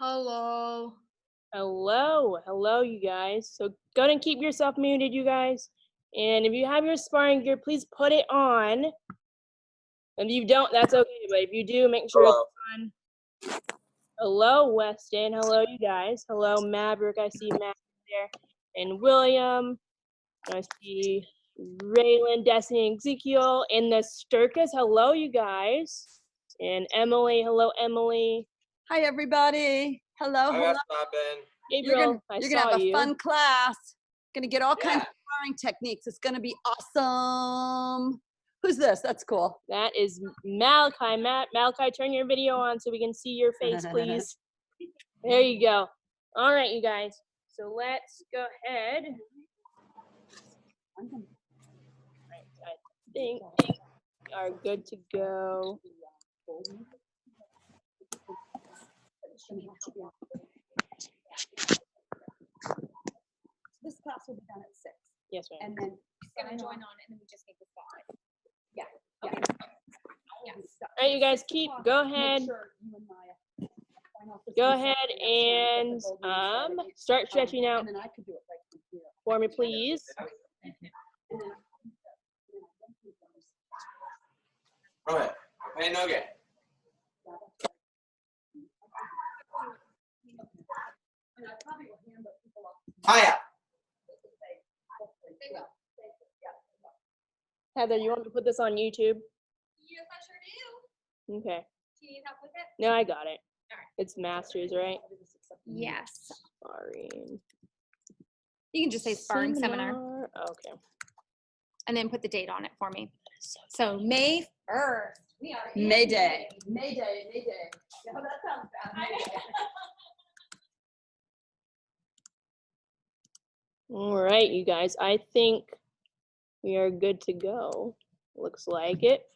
Hello. Hello, you guys. So go ahead and keep yourself muted, you guys. And if you have your sparring gear, please put it on. And if you don't, that's okay. But if you do, make sure it's on. Hello, Weston. Hello, you guys. Hello, Maverick. I see Matt there. And William. I see Raylan, Destiny, and Ezekiel. And the Sturkas. Hello, you guys. And Emily. Hello, Emily. Hi, everybody. Hello. Hi, Ben. Gabriel, You're gonna have a fun class. Gonna get all kinds of sparring techniques. It's gonna be awesome. Who's this? That's cool. That is Malachi. Malachi, turn your video on so we can see your face, please. There you go. All right, you guys. So let's go ahead. I think we are good to go. This class will be done at 6. Yes, ma'am. And then Gonna join on and then we just need the spot. Yeah. Okay. Yeah. All right, you guys, go ahead. Go ahead and start stretching out for me, please. Go ahead. Hey, Nugget. Hiya. Heather, you want me to put this on YouTube? Yes, I sure do. Okay. Do you need help with it? No, I got it. All right. It's Masters, right? Yes. Sparring. You can just say sparring seminar Okay. and then put the date on it for me. So May 1st. We are May Day. May Day. May Day. Yeah, that sounds bad. May Day. All right, you guys, I think we are good to go. Looks like it.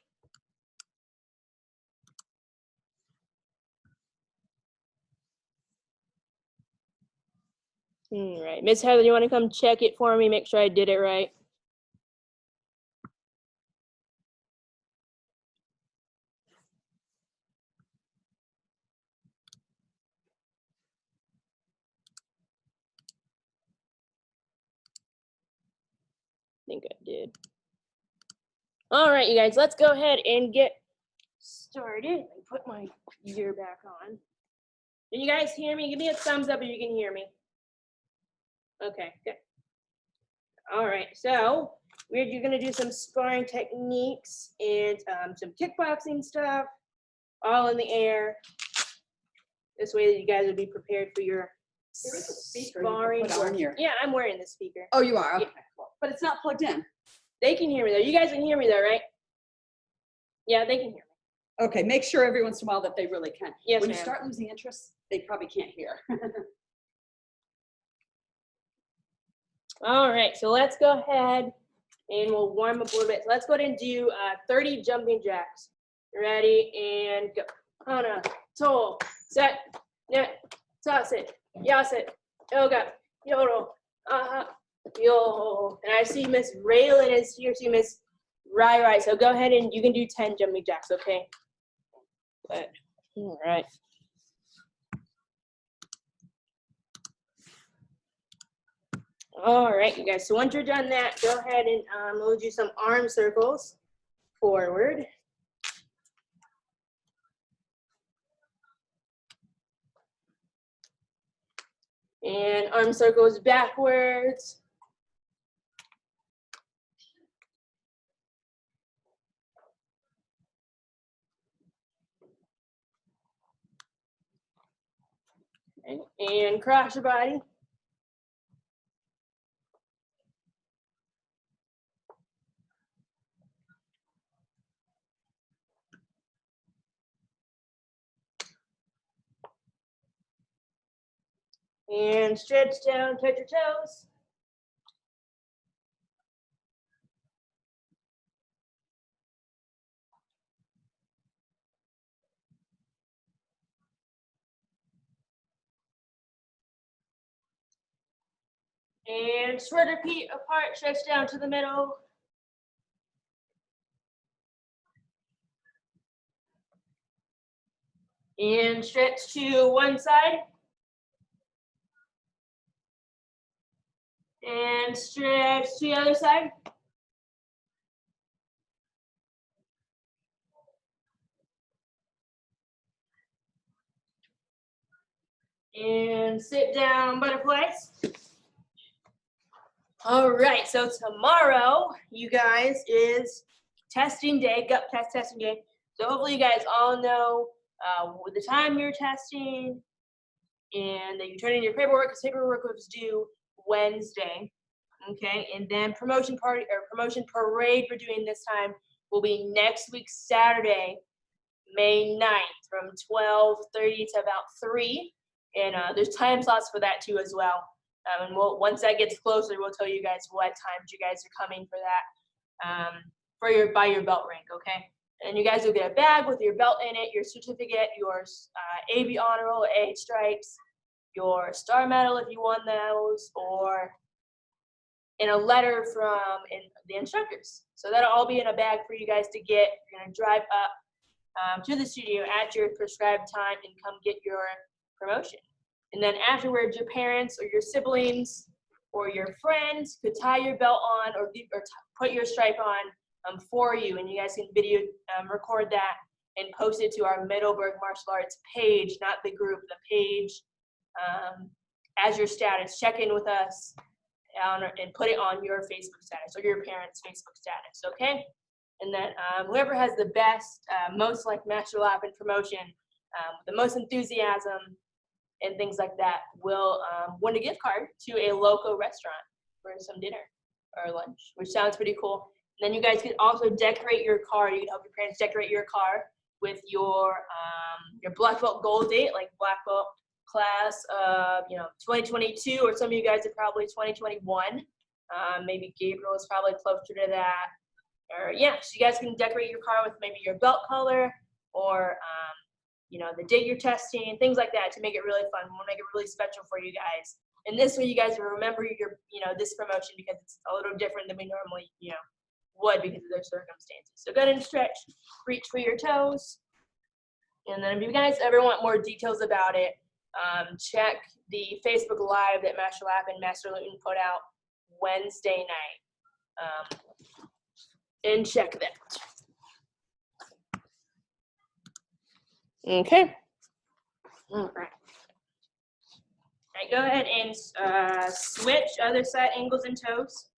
All right, Miss Heather, you want to come check it for me? Make sure I did it right. I think I did. All right, you guys, let's go ahead and get started. Put my gear back on. Can you guys hear me? Give me a thumbs up if you can hear me. Okay, good. All right, so you're gonna do some sparring techniques and some kickboxing stuff, all in the air. This way that you guys will be prepared for your sparring. Yeah, I'm wearing the speaker. Oh, you are? Okay, Yeah. cool. But it's not plugged in. They can hear me though. You guys can hear me though, right? Yeah, they can hear me. Okay, make sure every once in a while that they really can. Yes, when you ma'am. start losing interest, they probably can't hear. All right, so let's go ahead and we'll warm up a little bit. So let's go ahead and do 30 jumping jacks. Ready and go. Hana, toe, set, net, toss it, yas it, yoga, yoro, aha, yo. And I see Miss Raylan is here, see Miss Rai. So go ahead and you can do 10 jumping jacks, okay? But, all right. All right, you guys, so once you're done that, go ahead and we'll do some arm circles forward. And arm circles backwards. Okay. And cross your body. And stretch down, touch your toes. And spread your feet apart, stretch down to the middle. And stretch to one side. And stretch to the other side. And sit down, butterflies. All right, so tomorrow, you guys, is testing day, gut test testing day. So hopefully you guys all know the time you're testing and that you turn in your paperwork, because paperwork was due Wednesday. Okay, and then promotion party or promotion parade we're doing this time will be next week, Saturday, May 9th from 12:30 to about 3. And there's time slots for that too as well. And once that gets closer, we'll tell you guys what times you guys are coming for that, by your belt rank, okay? And you guys will get a bag with your belt in it, your certificate, your AB honor roll, A stripes, your star medal if you won those, or in a letter from the instructors. So that'll all be in a bag for you guys to get. You're gonna drive up to the studio at your prescribed time and come get your promotion. And then afterwards, your parents or your siblings or your friends could tie your belt on or put your stripe on for you, and you guys can video record that and post it to our Middleburg Martial Arts page, not the group, the page, as your status. Check in with us and put it on your Facebook status or your parents' Facebook status, okay? And then whoever has the best, most like Master Lap and promotion, the most enthusiasm and things like that will win a gift card to a local restaurant for some dinner or lunch, which sounds pretty cool. And then you guys can also decorate your car. You can help your parents decorate your car with your black belt goal date, like black belt class of 2022, or some of you guys are probably 2021. Maybe Gabriel is probably closer to that. Or yeah, so you guys can decorate your car with maybe your belt color or the date you're testing, things like that to make it really fun. We'll make it really special for you guys. And this way you guys will remember your this promotion because it's a little different than we normally would because of their circumstances. So go ahead and stretch, reach for your toes. And then if you guys ever want more details about it, check the Facebook Live that Master Lap and Master Luton put out Wednesday night. And check that. Okay. All right. All right, go ahead and switch other side ankles and toes.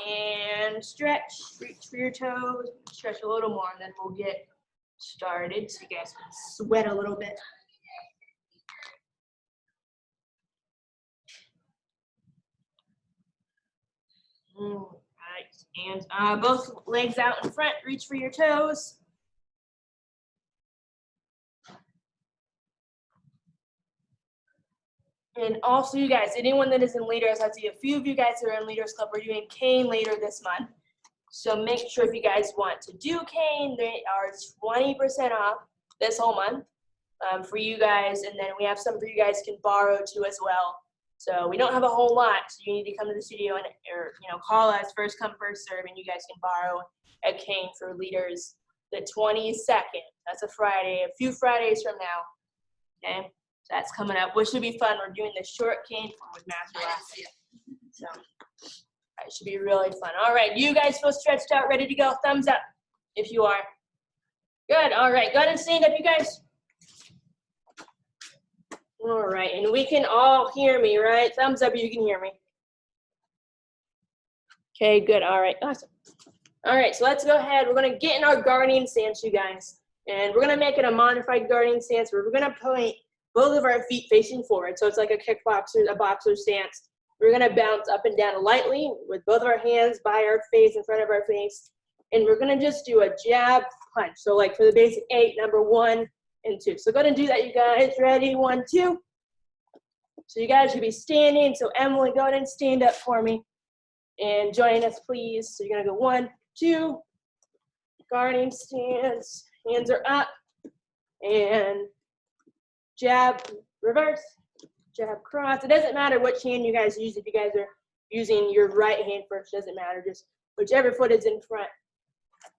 And stretch, reach for your toes, stretch a little more, and then we'll get started so you guys can sweat a little bit. All right, and both legs out in front, reach for your toes. And also you guys, anyone that is in leaders, I see a few of you guys who are in Leaders Club. We're doing cane later this month. So make sure if you guys want to do cane, they are 20% off this whole month for you guys. And then we have some for you guys can borrow too as well. So we don't have a whole lot. So you need to come to the studio or call us, first come, first serve, and you guys can borrow a cane for leaders the 22nd. That's a Friday, a few Fridays from now. Okay. That's coming up, which should be fun. We're doing the short cane with Master Lap. So it should be really fun. All right, you guys feel stretched out, ready to go? Thumbs up if you are. Good, all right, go ahead and stand up, you guys. All right, and we can all hear me, right? Thumbs up if you can hear me. Okay, good, all right, awesome. All right, so let's go ahead. We're gonna get in our guardian stance, you guys. And we're gonna make it a modified guardian stance where we're gonna point both of our feet facing forward. So it's like a kickboxer, a boxer stance. We're gonna bounce up and down lightly with both of our hands by our face, in front of our face. And we're gonna just do a jab punch. So like for the basic 8, number 1 and 2. So go ahead and do that, you guys. Ready, 1, 2. So you guys should be standing. So Emily, go ahead and stand up for me and join us, please. So you're gonna go 1, 2, guarding stance, hands are up, and jab, reverse, jab, cross. It doesn't matter which hand you guys use. If you guys are using your right hand first, doesn't matter. Just whichever foot is in front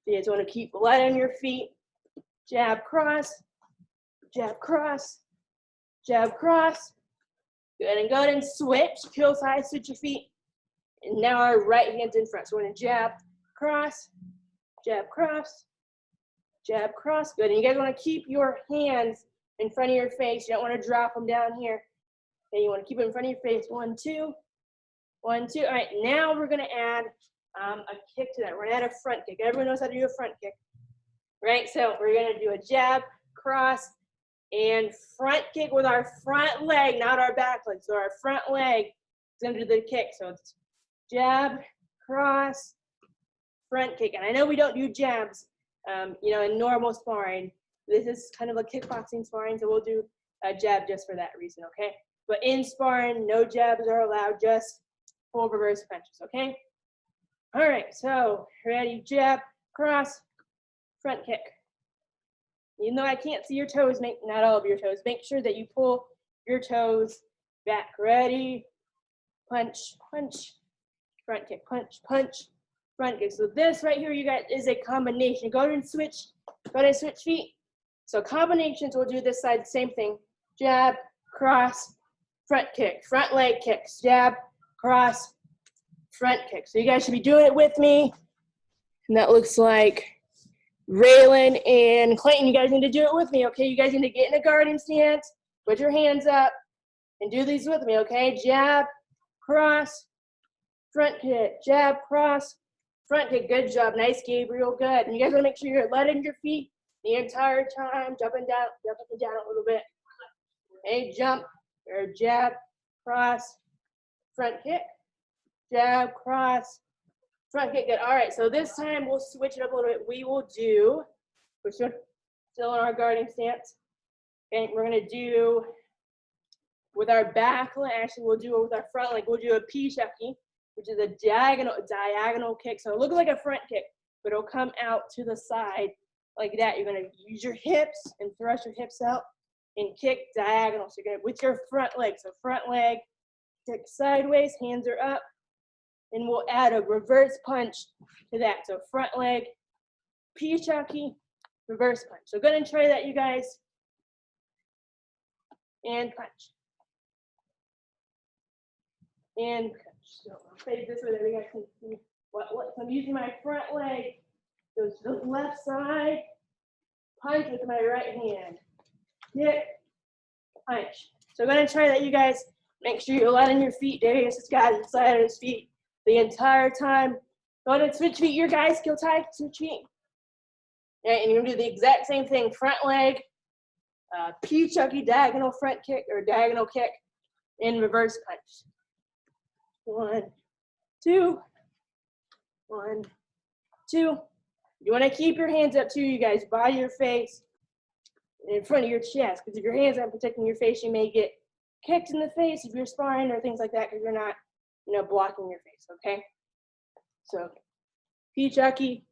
So you guys want to keep light on your feet. Jab, cross, jab, cross, jab, cross. Good, and go ahead and switch. Peel side, switch your feet. And now our right hand's in front. So we're gonna jab, cross, jab, cross, jab, cross. Good, and you guys wanna keep your hands in front of your face. You don't wanna drop them down here. Okay, you wanna keep it in front of your face. 1, 2, 1, 2. All right, now we're gonna add a kick to that. We're gonna add a front kick. Everyone knows how to do a front kick, right? So we're gonna do a jab, cross, and front kick with our front leg, not our back leg. So our front leg is gonna do the kick. So it's jab, cross, front kick. And I know we don't do jabs, you know, in normal sparring. This is kind of a kickboxing sparring, so we'll do a jab just for that reason, okay? But in sparring, no jabs are allowed, just full reverse punches, okay? All right, so ready, jab, cross, front kick. Even though I can't see your toes, not all of your toes, make sure that you pull your toes back. Ready, punch, punch, front kick, punch, punch, front kick. So this right here, you guys, is a combination. Go ahead and switch, feet. So combinations, we'll do this side, same thing. Jab, cross, front kick, front leg kicks, jab, cross, front kick. So you guys should be doing it with me. And that looks like Raylan and Clayton, you guys need to do it with me, okay? You guys need to get in a guarding stance, put your hands up, and do these with me, okay? Jab, cross, front kick, jab, cross, front kick. Good job. Nice, Gabriel. Good. And you guys want to make sure you're letting your feet the entire time, jumping down, jump up and down a little bit. Okay, jump, or jab, cross, front kick, jab, cross, front kick. Good. All right, so this time we'll switch it up a little bit. We're still in our guarding stance. Okay, we're gonna do with our back leg. Actually, we'll do it with our front leg. We'll do a P-shucky, which is a diagonal kick. So it looks like a front kick, but it'll come out to the side like that. You're gonna use your hips and thrust your hips out and kick diagonal. So you're gonna with your front leg. So front leg, kick sideways, hands are up. And we'll add a reverse punch to that. So front leg, P-shucky, reverse punch. So go ahead and try that, you guys. And punch. And punch. So I'll fade this way that you guys can see what. So I'm using my front leg. Goes to the left side. Punch with my right hand. Kick, punch. So go ahead and try that, you guys. Make sure you're letting your feet. Darius has got his side of his feet the entire time. Go ahead and switch feet. Your guys, skill tie, switch feet. Okay, and you're gonna do the exact same thing. Front leg, P-shucky, diagonal front kick or diagonal kick, and reverse punch. 1, 2, 1, 2. You wanna keep your hands up too, you guys, by your face, in front of your chest, because if your hands aren't protecting your face, you may get kicked in the face if you're sparring or things like that, because you're not, you know, blocking your face, okay? So, P-shucky,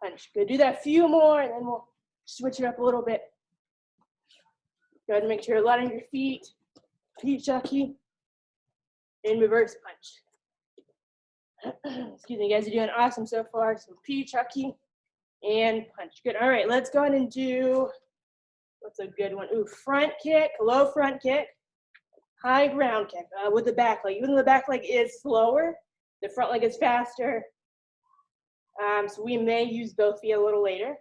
punch. Good, do that a few more, and then we'll switch it up a little bit. Go ahead and make sure you're letting your feet, P-shucky, and reverse punch. Excuse me, you guys are doing awesome so far. So P-shucky and punch. Good, all right, let's go ahead and do, what's a good one? Ooh, front kick, low front kick, high ground kick with the back leg. Even though the back leg is slower, the front leg is faster. So we may use both feet a little later.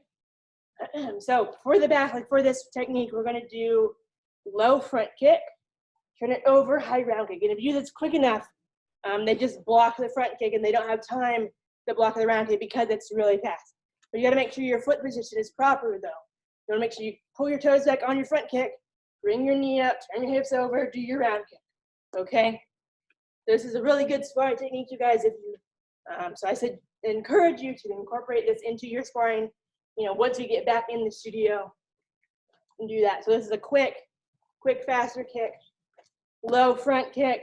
So for the back leg, for this technique, we're gonna do low front kick, turn it over, high ground kick. And if you do this quick enough, they just block the front kick and they don't have time to block the round kick because it's really fast. But you gotta make sure your foot position is proper though. You wanna make sure you pull your toes back on your front kick, bring your knee up, turn your hips over, do your round kick, okay? This is a really good sparring technique, you guys. If you, so I said, encourage you to incorporate this into your sparring, you know, once we get back in the studio and do that. So this is a quick, faster kick, low front kick,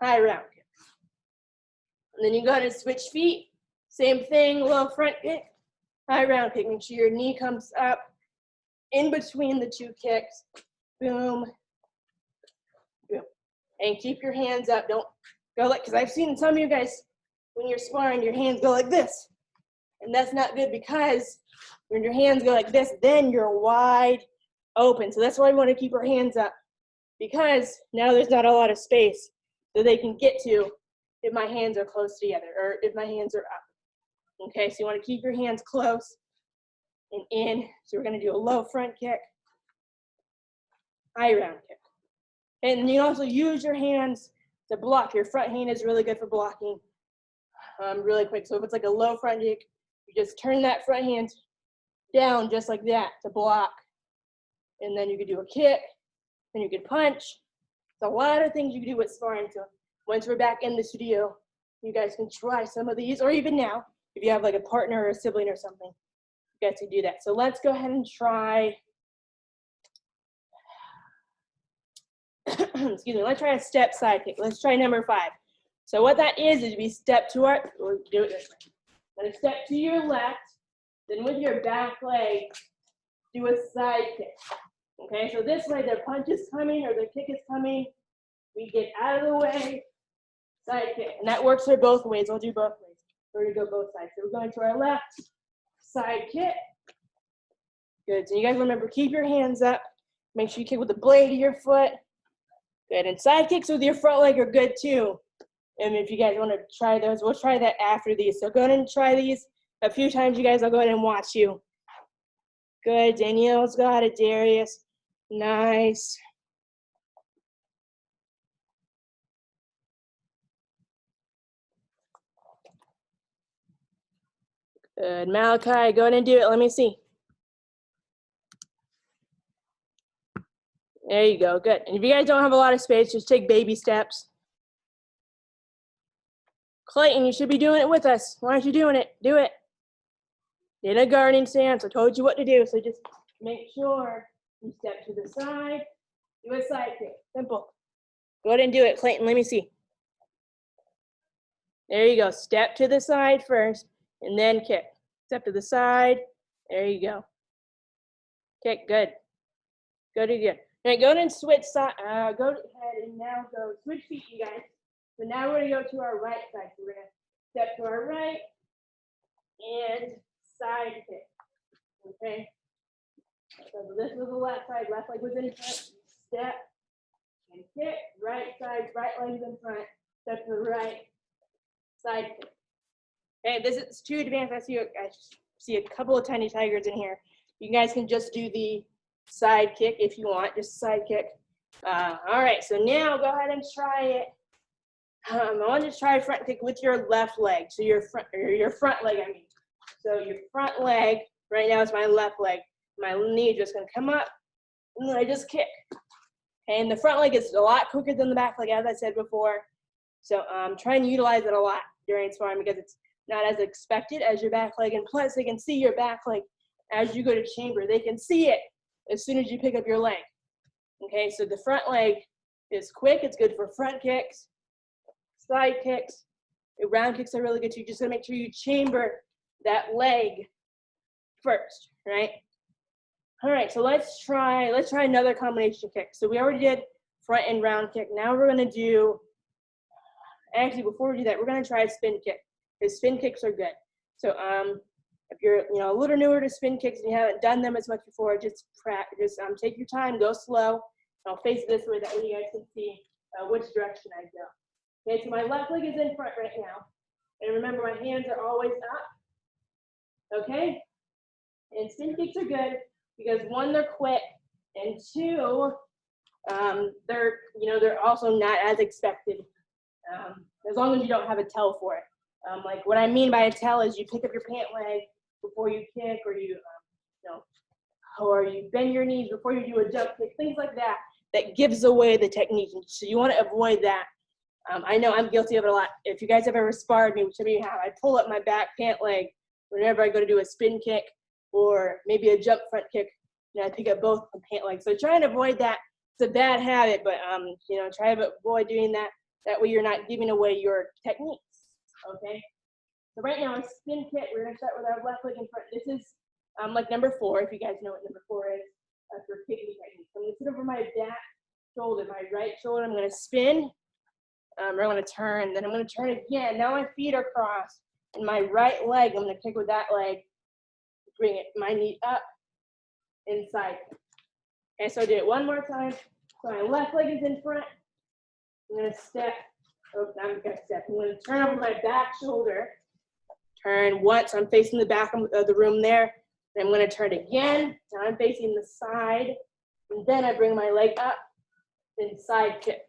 high round kick. And then you go ahead and switch feet, same thing, low front kick, high round kick. Make sure your knee comes up in between the two kicks. Boom, boom. And keep your hands up. Don't go like, because I've seen some of you guys, when you're sparring, your hands go like this. And that's not good because when your hands go like this, then you're wide open. So that's why we want to keep our hands up, because now there's not a lot of space that they can get to if my hands are close together or if my hands are up. Okay, so you want to keep your hands close and in. So we're going to do a low front kick, high round kick. And you also use your hands to block. Your front hand is really good for blocking really quick. So if it's like a low front kick, you just turn that front hand down just like that to block. And then you could do a kick, then you could punch. There's a lot of things you can do with sparring. So once we're back in the studio, you guys can try some of these, or even now, if you have like a partner or a sibling or something, you guys can do that. So let's go ahead and try, excuse me, let's try a step side kick. Let's try number 5. So what that is we step to our, or do it this way. Then step to your left, then with your back leg, do a side kick. Okay, so this way the punch is coming or the kick is coming, we get out of the way, side kick. And that works for both ways. We'll do both ways. We're gonna go both sides. So we're going to our left, side kick. Good, so you guys remember, keep your hands up. Make sure you kick with the blade of your foot. Good, and side kicks with your front leg are good too. And if you guys want to try those, we'll try that after these. So go ahead and try these a few times, you guys. I'll go ahead and watch you. Good, Danielle's got it, Darius. Nice. Good, Malachi, go ahead and do it. Let me see. There you go, good. And if you guys don't have a lot of space, just take baby steps. Clayton, you should be doing it with us. Why aren't you doing it? Do it. In a guarding stance. I told you what to do, so just make sure you step to the side, do a side kick. Simple. Go ahead and do it, Clayton. Let me see. There you go. Step to the side first, and then kick. Step to the side. There you go. Kick. Good. Good again. All right, go ahead and switch side. Go ahead and now go switch feet, you guys. So now we're gonna go to our right side. So we're gonna step to our right and side kick. Okay. So this was the left side. Left leg was in front. Step and kick. Right side. Right leg is in front. Step to the right. Side kick. Okay, this is too advanced. I see a couple of tiny tigers in here. You guys can just do the side kick if you want, just side kick. All right, so now go ahead and try it. I want you to try front kick with your left leg. So your front leg, I mean. So your front leg, right now is my left leg. My knee is just gonna come up, and then I just kick. Okay, and the front leg is a lot quicker than the back leg, as I said before. So try and utilize it a lot during sparring because it's not as expected as your back leg, and plus they can see your back leg as you go to chamber. They can see it as soon as you pick up your leg. Okay, so the front leg is quick. It's good for front kicks, side kicks. Round kicks are really good too. Just gotta make sure you chamber that leg first, right? All right, so let's try another combination kick. So we already did front and round kick. Now we're gonna do, actually before we do that, we're gonna try a spin kick. Because spin kicks are good. So if you're a little newer to spin kicks and you haven't done them as much before, just practice. Take your time, go slow. I'll face it this way, that way you guys can see which direction I go. Okay, so my left leg is in front right now. And remember, my hands are always up. Okay? And spin kicks are good because 1, they're quick, and 2, they're also not as expected. As long as you don't have a tell for it. Like what I mean by a tell is you pick up your pant leg before you kick, or or you bend your knees before you do a jump kick, things like that. That gives away the technique. So you want to avoid that. I know I'm guilty of it a lot. If you guys have ever sparred me, which of you have, I pull up my back pant leg whenever I go to do a spin kick or maybe a jump front kick, and I pick up both the pant legs. So try and avoid that. It's a bad habit, but try to avoid doing that. That way you're not giving away your techniques. Okay, so right now, a spin kick, we're gonna start with our left leg in front. This is like number 4, if you guys know what number 4 is for kicking technique. So I'm gonna sit over my back shoulder, my right shoulder. I'm gonna spin. I'm gonna turn, then I'm gonna turn again. Now my feet are crossed, And my right leg, I'm gonna kick with that leg, bring it, my knee up, inside. Okay, so I do it one more time. So my left leg is in front. I'm gonna step, oh, I'm gonna step. I'm gonna turn over my back shoulder. Turn once, I'm facing the back of the room there. Then I'm gonna turn again, now I'm facing the side. And then I bring my leg up, then side kick.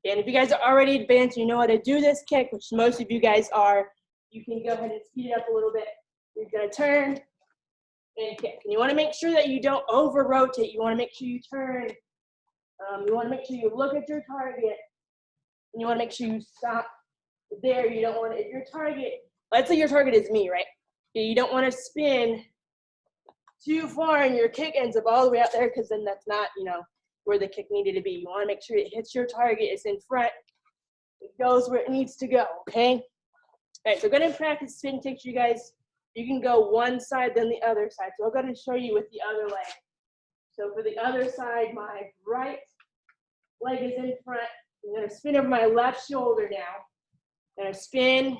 And if you guys are already advanced, you know how to do this kick, which most of you guys are, you can go ahead and speed it up a little bit. You're gonna turn and kick. And you wanna make sure that you don't over rotate. You wanna make sure you turn. You wanna make sure you look at your target. And you wanna make sure you stop there. You don't wanna, if your target, let's say your target is me, right? You don't wanna spin too far and your kick ends up all the way out there, because then that's not, you know, where the kick needed to be. You wanna make sure it hits your target, it's in front, it goes where it needs to go, okay? All right, so go ahead and practice spin kicks, you guys. You can go one side, then the other side. So I'll go ahead and show you with the other leg. So for the other side, my right leg is in front. I'm gonna spin over my left shoulder now. I'm gonna spin.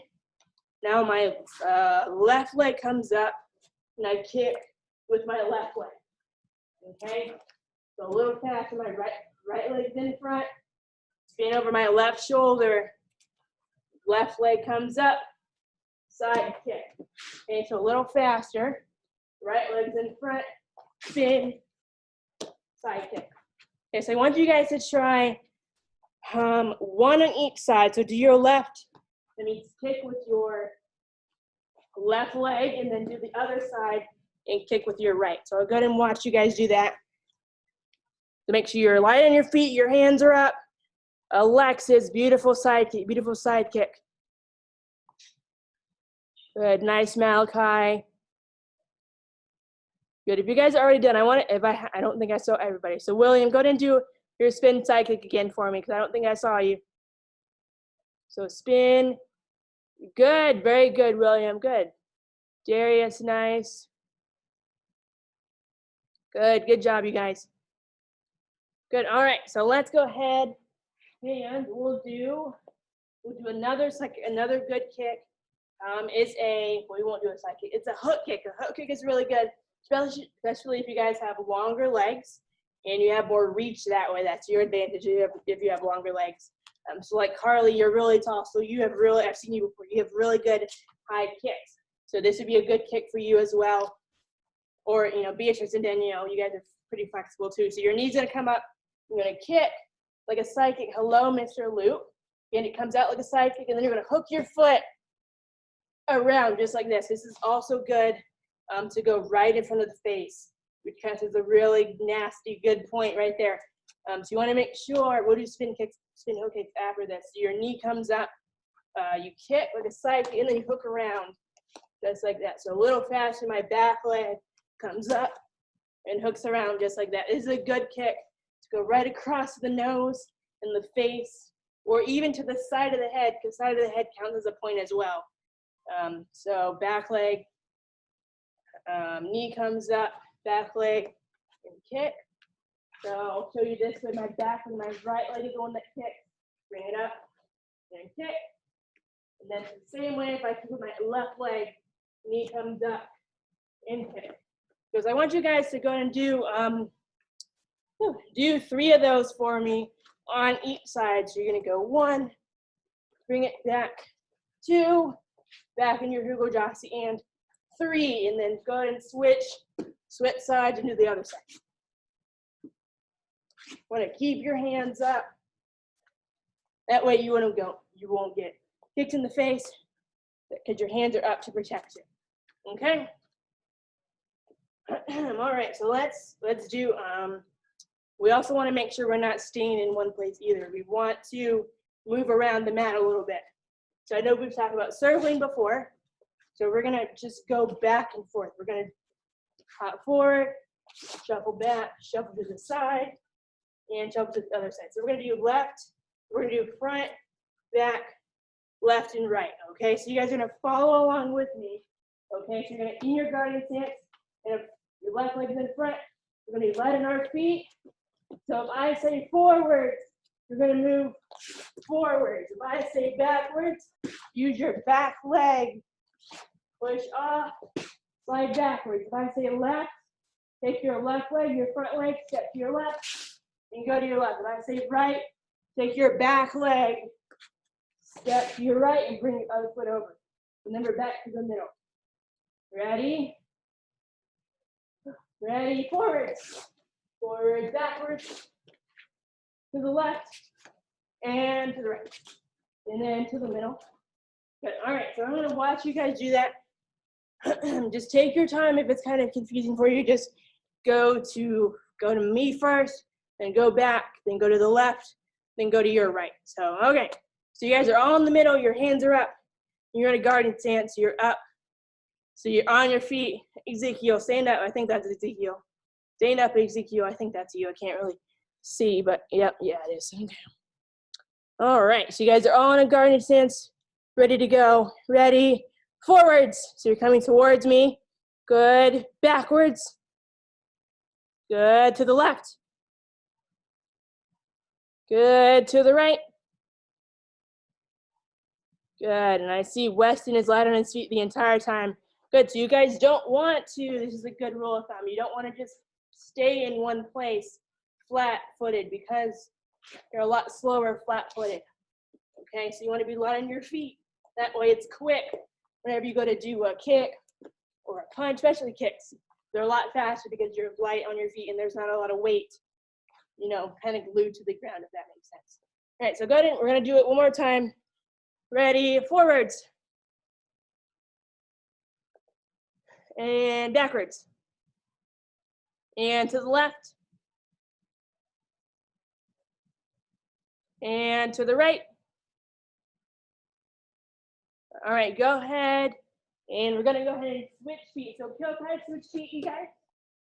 Now my left leg comes up, and I kick with my left leg, okay? So a little faster, my right leg's in front. Spin over my left shoulder. Left leg comes up, side kick. Okay, so a little faster. Right leg's in front, spin, side kick. Okay, so I want you guys to try one on each side. So do your left, that means kick with your left leg, and then do the other side and kick with your right. So I'll go ahead and watch you guys do that. So make sure you're light on your feet, your hands are up. Alexis, beautiful side kick, beautiful side kick. Good, nice Malachi. Good, if you guys are already done, I don't think I saw everybody. So William, go ahead and do your spin side kick again for me, because I don't think I saw you. So spin, good, very good, William, good. Darius, nice. Good, good job, you guys. Good, all right, so let's go ahead and we'll do another good kick. We won't do a side kick. It's a hook kick. A hook kick is really good, especially if you guys have longer legs and you have more reach that way. That's your advantage if you have longer legs. So like Carly, you're really tall, so I've seen you before. You have really good high kicks. So this would be a good kick for you as well. Or, you know, Beatrice and Danielle, you guys are pretty flexible too. So your knee's gonna come up. You're gonna kick like a side kick. Hello, Mr. Luke. And it comes out like a side kick, and then you're gonna hook your foot around just like this. This is also good to go right in front of the face, which kind of is a really nasty, good point right there. So you wanna make sure, we'll do spin hook kicks after this. So your knee comes up, you kick like a side kick, and then you hook around just like that. So a little faster, my back leg comes up and hooks around just like that. This is a good kick to go right across the nose and the face, or even to the side of the head, because side of the head counts as a point as well. So back leg, knee comes up, back leg, and kick. So I'll show you this with my back, and my right leg is the one that kicks. Bring it up and kick. And then the same way, if I kick with my left leg, knee comes up and kick. Because I want you guys to go and do 3 of those for me on each side. So you're gonna go 1, bring it back, 2, back in your Hugo Jossi, and 3, and then go ahead and switch sides and do the other side. Want to keep your hands up. That way you won't get kicked in the face, because your hands are up to protect you. Okay. All right, so let's do. We also want to make sure we're not staying in one place either. We want to move around the mat a little bit. So I know we've talked about circling before. So we're gonna just go back and forth. We're gonna hop forward, shuffle back, shuffle to the side, and shuffle to the other side. So we're gonna do left, we're gonna do front, back, left, and right. Okay, so you guys are gonna follow along with me. Okay, so you're gonna in your guardian stance, and if your left leg is in front, we're gonna be light on our feet. So if I say forwards, you're gonna move forwards. If I say backwards, use your back leg push off, slide backwards. If I say left, take your left leg, your front leg, step to your left, and go to your left. If I say right, take your back leg, step to your right, and bring your other foot over. Remember, back to the middle. Ready? Ready, forwards. Forward, backwards. To the left, and to the right. And then to the middle. Good. All right, so I'm gonna watch you guys do that. Just take your time. If it's kind of confusing for you, just go to me first, then go back, then go to the left, then go to your right. So, okay. So you guys are all in the middle, your hands are up. You're in a guarded stance, you're up. So you're on your feet. Ezekiel, stand up. I think that's Ezekiel. Stand up, Ezekiel. I think that's you. I can't really see, but yep, yeah, it is. Okay. All right, so you guys are all in a guarded stance, ready to go. Ready, forwards. So you're coming towards me. Good, backwards. Good, to the left. Good, to the right. Good, and I see Weston is light on his feet the entire time. Good, so you guys don't want to, this is a good rule of thumb, you don't want to just stay in one place flat-footed because you're a lot slower flat-footed. Okay, so you want to be light on your feet. That way it's quick whenever you go to do a kick or a punch, especially kicks. They're a lot faster because you're light on your feet and there's not a lot of weight, you know, kind of glued to the ground, if that makes sense. All right, so go ahead, we're going to do it one more time. Ready, forwards. And backwards. And to the left. And to the right. All right, go ahead. And we're gonna go ahead and switch feet. So heel tight, switch feet, you guys.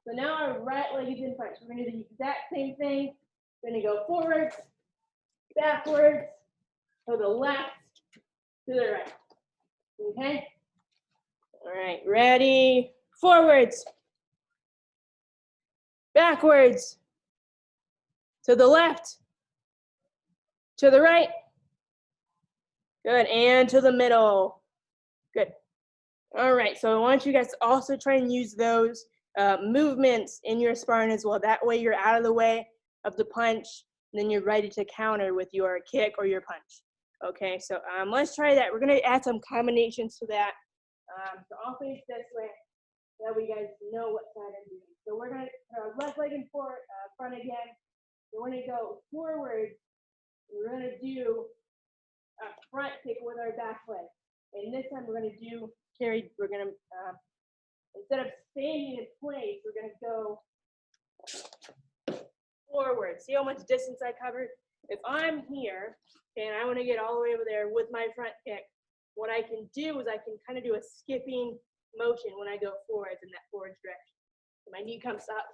So now our right leg is in front. So we're gonna do the exact same thing. We're gonna go forwards, backwards, to the left, to the right. Okay? All right, ready, forwards, backwards, to the left, to the right. Good, and to the middle. Good. All right, so I want you guys to also try and use those movements in your sparring as well. That way you're out of the way of the punch, and then you're ready to counter with your kick or your punch. Okay, so let's try that. We're gonna add some combinations to that. So I'll face this way, so that way you guys know what side I'm doing. So we're gonna put our left leg in front again. We're gonna go forward. We're gonna do a front kick with our back leg. And this time we're gonna do carry, we're gonna, instead of staying in place, we're gonna go forward. See how much distance I covered? If I'm here, and I wanna get all the way over there with my front kick, what I can do is I can kind of do a skipping motion when I go forwards in that forward direction. So my knee comes up,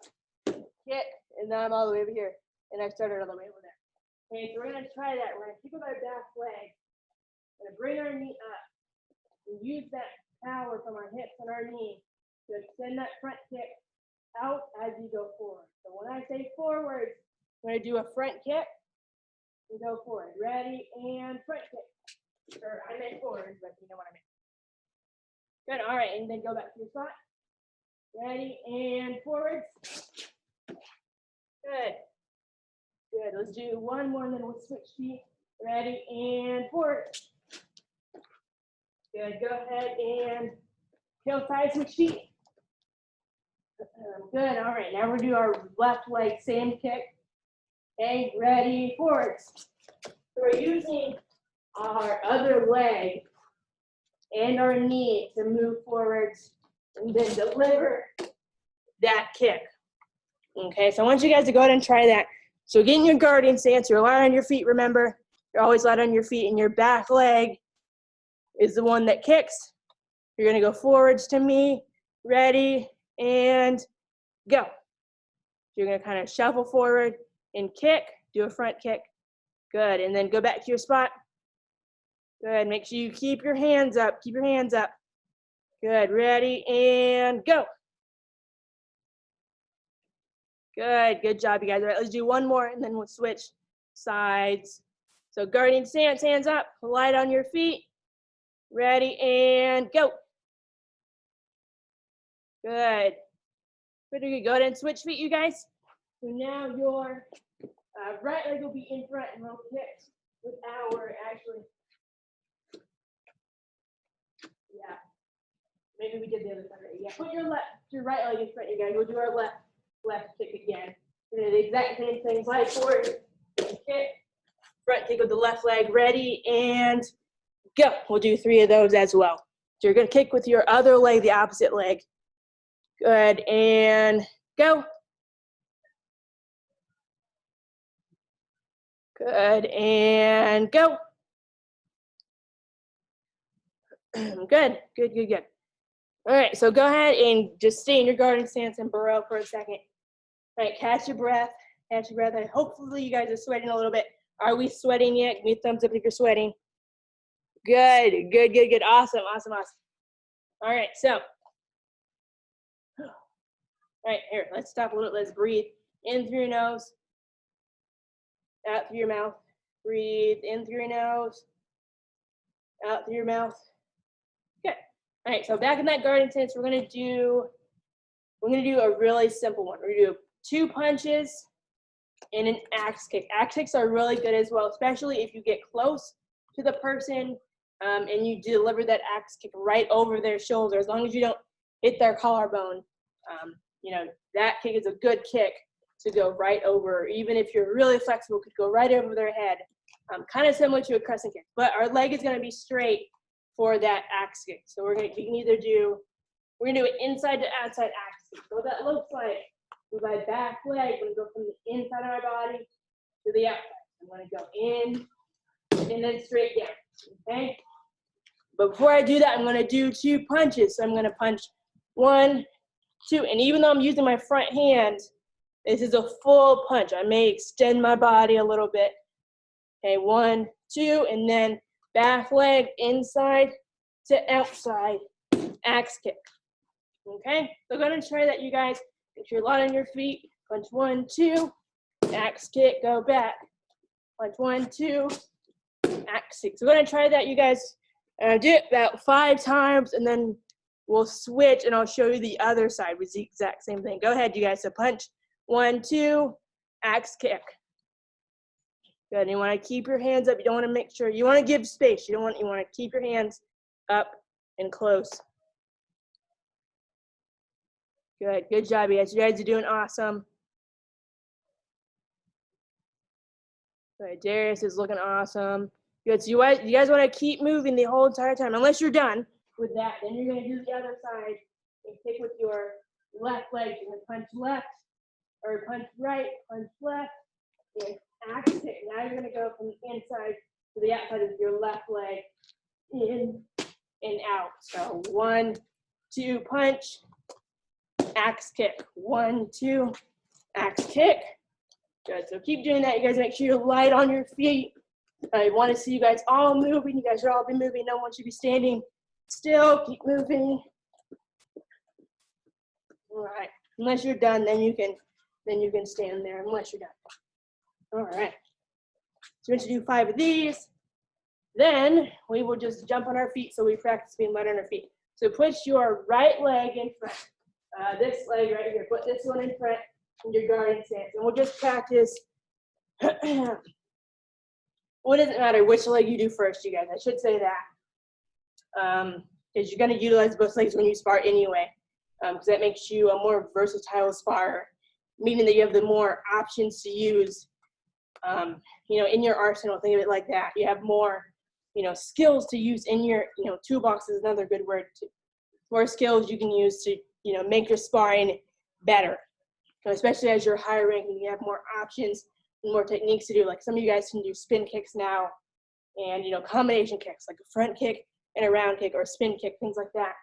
kick, and then I'm all the way over here, and I started all the way over there. Okay, so we're gonna try that. We're gonna kick with our back leg. We're gonna bring our knee up and use that power from our hips and our knee to extend that front kick out as you go forward. So when I say forward, we're gonna do a front kick and go forward. Ready, and front kick. Or I meant forward, but you know what I meant. Good, all right, and then go back to your spot. Ready, and forwards. Good. Good, let's do one more and then we'll switch feet. Ready, and forward. Good, go ahead and heel side switch feet. Good, all right, now we'll do our left leg, same kick. Okay, ready, forwards. So we're using our other leg and our knee to move forwards and then deliver that kick. Okay, so I want you guys to go ahead and try that. So get in your guarding stance, you're light on your feet, remember? You're always light on your feet, and your back leg is the one that kicks. You're gonna go forwards to me, ready, and go. You're gonna kind of shuffle forward and kick, do a front kick. Good, and then go back to your spot. Good, make sure you keep your hands up, keep your hands up. Good, ready, and go. Good, good job, you guys. All right, let's do one more, and then we'll switch sides. So guarding stance, hands up, light on your feet. Ready, and go. Good. Pretty good. Go ahead and switch feet, you guys. So now your right leg will be in front and we'll kick with our actually. Yeah. Maybe we did the other side already. Yeah. Put your right leg in front, you guys. We'll do our left kick again. We're gonna do the exact same thing. Slide forward, kick, front kick with the left leg. Ready and go. We'll do 3 of those as well. So you're gonna kick with your other leg, the opposite leg. Good, and go. Good, and go. Good, good, good, good. All right, so go ahead and just stay in your guarding stance and burrow for a second. All right, catch your breath, catch your breath. And hopefully you guys are sweating a little bit. Are we sweating yet? Give me a thumbs up if you're sweating. Good, good, good, good. Awesome, awesome, awesome. All right, so. All right, here, let's stop a little. Let's breathe in through your nose, out through your mouth. Breathe in through your nose, out through your mouth. Good. All right, so back in that guarding stance, we're gonna do a really simple one. We're gonna do 2 punches and an axe kick. Axe kicks are really good as well, especially if you get close to the person and you deliver that axe kick right over their shoulder. As long as you don't hit their collarbone, you know, that kick is a good kick to go right over. Even if you're really flexible, could go right over their head. Kind of similar to a crescent kick, but our leg is gonna be straight for that axe kick. So we're gonna do it inside to outside axe kick. So what that looks like is my back leg. I'm gonna go from the inside of my body to the outside. I'm gonna go in and then straight down, okay? But before I do that, I'm gonna do 2 punches. So I'm gonna punch 1, 2, and even though I'm using my front hand, this is a full punch. I may extend my body a little bit. Okay, 1, 2, and then back leg inside to outside axe kick. Okay, so go ahead and try that, you guys. Get your lot on your feet. Punch 1, 2, axe kick, go back. Punch 1, 2, axe kick. So go ahead and try that, you guys. Do it about 5 times, and then we'll switch, and I'll show you the other side with the exact same thing. Go ahead, you guys. So punch 1, 2, axe kick. Good. And you want to keep your hands up. You don't want to make sure. You want to give space. You want to keep your hands up and close. Good. Good job, you guys. You guys are doing awesome. Good. Darius is looking awesome. Good. So you guys want to keep moving the whole entire time. Unless you're done with that, then you're going to do the other side and kick with your left leg. You're going to punch left or punch right, punch left, and axe kick. Now you're going to go from the inside to the outside of your left leg, in and out. So 1, 2, punch, axe kick. 1, 2, axe kick. Good. So keep doing that. You guys make sure you're light on your feet. I want to see you guys all moving. You guys should all be moving. No one should be standing still. Keep moving. All right. Unless you're done, then you can stand there. Unless you're done. All right. So we're going to do 5 of these. Then we will just jump on our feet so we practice being light on our feet. So push your right leg in front. This leg right here. Put this one in front in your guarding stance. And we'll just practice. What does it matter which leg you do first, you guys? I should say that. Because you're going to utilize both legs when you spar anyway. Because that makes you a more versatile sparrer. Meaning that you have the more options to use, in your arsenal. Think of it like that. You have more, skills to use in your, toolbox is another good word. More skills you can use to, make your sparring better. Especially as you're higher ranking, you have more options and more techniques to do. Like some of you guys can do spin kicks now, and combination kicks like a front kick and a round kick or a spin kick, things like that.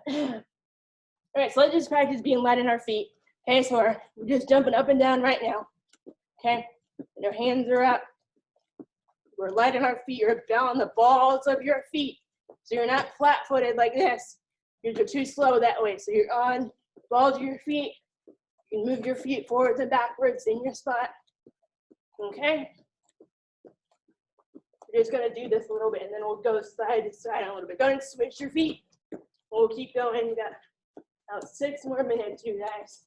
All right, so let's just practice being light on our feet. Okay, so we're just jumping up and down right now. Okay, and our hands are up. We're light on our feet. You're down the balls of your feet. So you're not flat-footed like this. You're too slow that way. So you're on balls of your feet. You can move your feet forwards and backwards in your spot. Okay? We're just going to do this a little bit, and then we'll go side to side a little bit. Go ahead and switch your feet. We'll keep going. You got About 6 more minutes, you guys.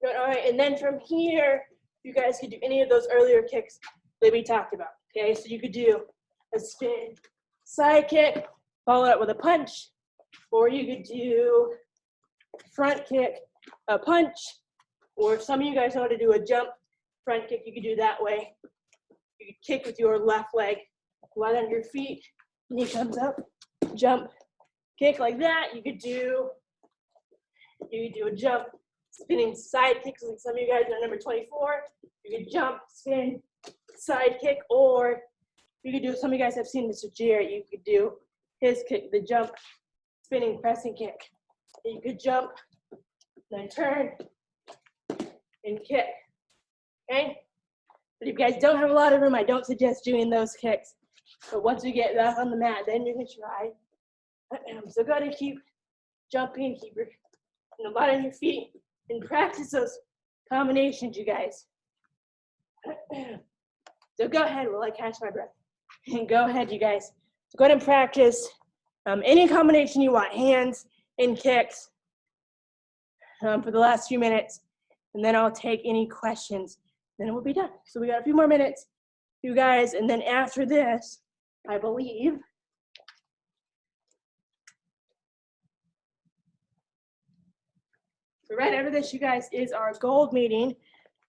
Good, all right, and then from here, you guys could do any of those earlier kicks that we talked about, okay? So you could do a spin, side kick, follow it with a punch, or you could do front kick, a punch, or if some of you guys know how to do a jump front kick, you could do that way. You could kick with your left leg, light on your feet, knee comes up, jump, kick like that. You could do a jump, spinning side kicks like some of you guys are number 24. You could jump, spin, side kick, or you could do, some of you guys have seen Mr. Jarrett, you could do his kick, the jump, spinning, pressing kick. You could jump, then turn, and kick, okay? But if you guys don't have a lot of room, I don't suggest doing those kicks. But once you get back on the mat, then you can try. So go ahead and keep jumping, keep your light on your feet, and practice those combinations, you guys. So go ahead while I catch my breath. And go ahead, you guys. So go ahead and practice any combination you want, hands and kicks, for the last few minutes. And then I'll take any questions. Then we'll be done. So we got a few more minutes, you guys. And then after this, I believe, so right after this, you guys, is our gold meeting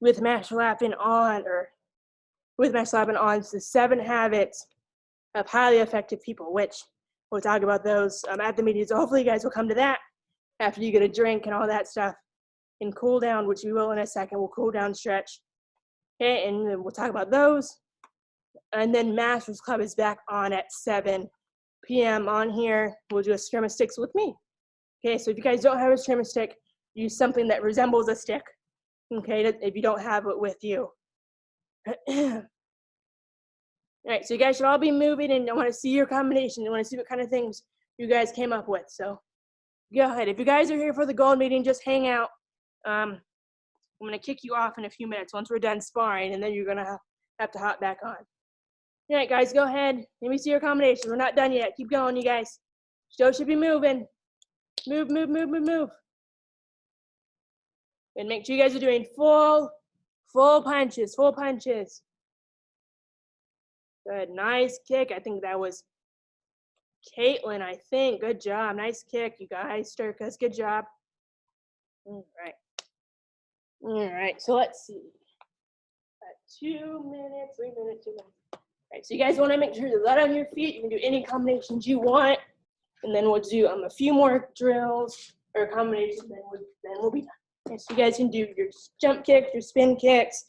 with Master Lappin on, the 7 habits of highly effective people, which we'll talk about those at the meeting. So hopefully you guys will come to that after you get a drink and all that stuff and cool down, which we will in a second. We'll cool down, stretch. Okay, and then we'll talk about those. And then Masters Club is back on at 7 p.m. on here. We'll do a string of sticks with me. Okay, so if you guys don't have a string of stick, use something that resembles a stick. Okay, if you don't have it with you. All right, so you guys should all be moving, and I want to see your combination. I want to see what kind of things you guys came up with. So go ahead. If you guys are here for the gold meeting, just hang out. I'm going to kick you off in a few minutes once we're done sparring, and then you're going to have to hop back on. All right, guys, go ahead. Let me see your combination. We're not done yet. Keep going, you guys. Show should be moving. Move, move, move, move, move. And make sure you guys are doing full punches, full punches. Good, nice kick. I think that was Caitlin, I think. Good job, nice kick, you guys. Sturkas, good job. All right, so let's see. 2 minutes, 3 minutes, 2 minutes. All right, so you guys want to make sure you're light on your feet. You can do any combinations you want. And then we'll do a few more drills or combinations, then we'll be done. Okay, so you guys can do your jump kicks, your spin kicks,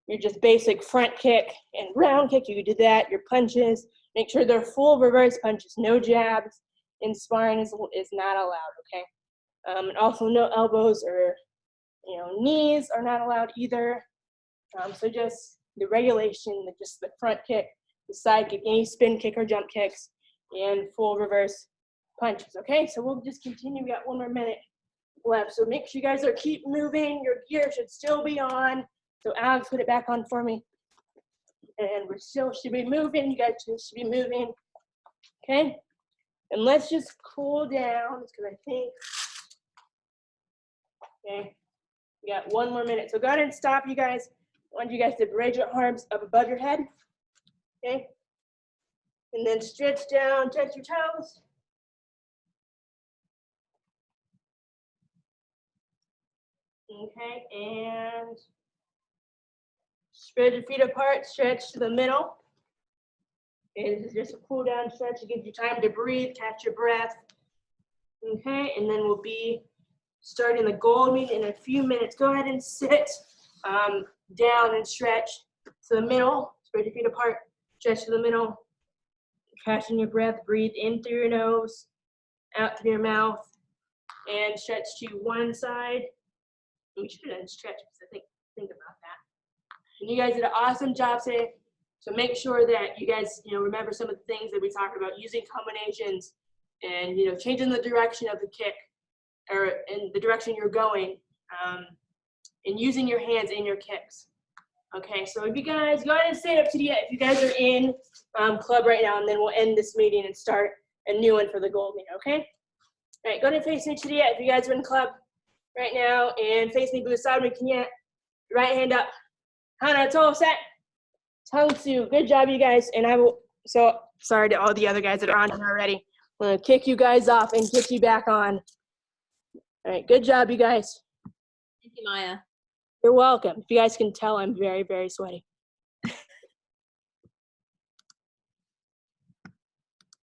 your just basic front kick and round kick. You can do that. Your punches, make sure they're full reverse punches, no jabs. In sparring is not allowed, okay? And also no elbows or knees are not allowed either. So just the regulation, just the front kick, the side kick, any spin kick or jump kicks, and full reverse punches, okay? So we'll just continue. We got 1 more minute left. So make sure you guys keep moving. Your gear should still be on. So Alex, put it back on for me. And we still should be moving. You guys should be moving, okay? And let's just cool down because I think, okay, we got 1 more minute. So go ahead and stop, you guys. I want you guys to raise your arms up above your head, okay? And then stretch down, touch your toes. Okay, and spread your feet apart, stretch to the middle. Okay, this is just a cool down stretch. It gives you time to breathe, catch your breath. Okay, and then we'll be starting the gold meet in a few minutes. Go ahead and sit down and stretch to the middle. Spread your feet apart, stretch to the middle. Catching your breath, breathe in through your nose, out through your mouth, and stretch to one side. We should have done stretch because I think about that. And you guys did an awesome job today. So make sure that you guys, remember some of the things that we talked about, using combinations and, changing the direction of the kick or in the direction you're going, and using your hands in your kicks. Okay, so if you guys go ahead and stand up to the, if you guys are in club right now, and then we'll end this meeting and start a new one for the gold meet, okay? All right, go ahead and face me to the if you guys are in club right now, and face me beside me. Right hand up. Hana, toe set. Tongue Sue. Good job, you guys. And I will, so sorry to all the other guys that are on here already. I'm going to kick you guys off and kick you back on. All right, good job, you guys. Thank you, Maya. You're welcome. If you guys can tell, I'm very, very sweaty.